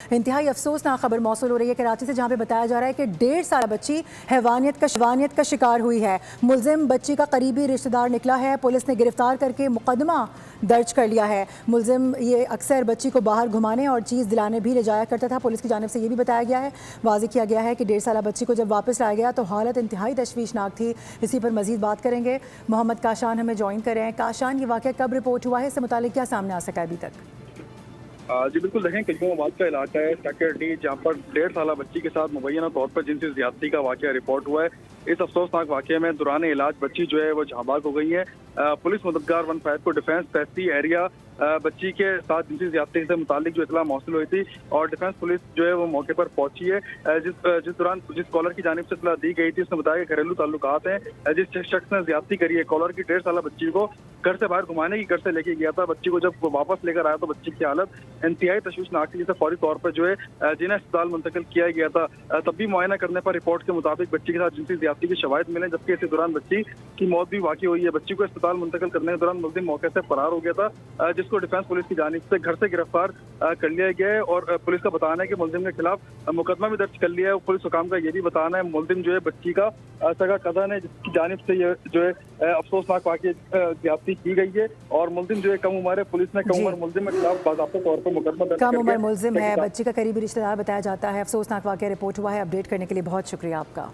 इंतहाई अफसोसनाक खबर मौसूल हो रही है कराची से, जहां पे बताया जा रहा है कि 1.5 साल बच्ची हैवानियत का शिकार हुई है। मुलजिम बच्ची का करीबी रिश्तेदार निकला है। पुलिस ने गिरफ्तार करके मुकदमा दर्ज कर लिया है। मुलजिम ये अक्सर बच्ची को बाहर घुमाने और चीज़ दिलाने भी ले जाया करता था। पुलिस की जानिब से ये भी बताया गया है, वाज़ेह किया गया है कि 1.5 साल बच्ची को जब वापस लाया गया तो हालत इंतहाई तशवीशनाक थी। इसी पर मजीद बात करेंगे। मोहम्मद काशान हमें ज्वाइन कर रहे हैं। काशान, ये वाक़या कब रिपोर्ट हुआ है, इससे मुतालिक क्या सामने आ सका अभी तक? जी बिल्कुल, देखें कलीमाबाद का इलाका है सेक्रेटरी, जहाँ पर 1.5 साल बच्ची के साथ मुबैना तौर पर जिनसी ज्यादती का वाकया रिपोर्ट हुआ है। इस अफसोसनाक वाकये में दौरान इलाज बच्ची जो है वो जहाँबाग हो गई है। पुलिस मददगार 15 को डिफेंस तहसी एरिया बच्ची के साथ जिनसी ज्यादती से मुतालिक जो इतला मौसूल हुई थी और डिफेंस पुलिस जो है वो मौके पर पहुंची है। जिस दौरान जिस कॉलर की जानिब से इतला दी गई थी, उसने बताया कि घरेलू ताल्लुकात हैं। जिस शख्स ने ज्यादती करी है कॉलर की 1.5 साल बच्ची को घर से बाहर घुमाने की घर से लेके गया था। बच्ची को जब वापस लेकर आया तो बच्ची की हालत इंतहाई तशवीशनाक थी, जिसे फौरी तौर पर जो है जिन्हें अस्पताल मुंतकिल किया गया था। तब भी मुआयना करने पर रिपोर्ट के मुताबिक बच्ची के साथ जिनसी ज्यादती के शवाहिद मिले, जबकि इसी दौरान बच्ची की मौत भी वाकई हुई है। बच्ची को अस्पताल मुंतकिल करने के दौरान मुलजिम मौके से फरार हो गया था, जिसको डिफेंस पुलिस की जानिब से घर से गिरफ्तार कर लिया गया है। और पुलिस का बताना है कि मुलजिम के खिलाफ मुकदमा भी दर्ज कर लिया है। पुलिस हुकाम का ये भी बताना है मुलजिम जो है बच्ची का सगा कज़न है, जिसकी जानिब से ये जो है अफसोसनाक वाकई ज्यादती की गई है। और मुलजिम जो है कम उम्र है, पुलिस ने कम उम्र मुलजिम के खिलाफ बाज़ाब्ता तौर पर मुकदमा दर्ज कम उम्र मुलजिम है, बच्ची का करीबी रिश्तेदार बताया जाता है। अफसोसनाक वाकया रिपोर्ट हुआ है। अपडेट करने के लिए बहुत शुक्रिया आपका।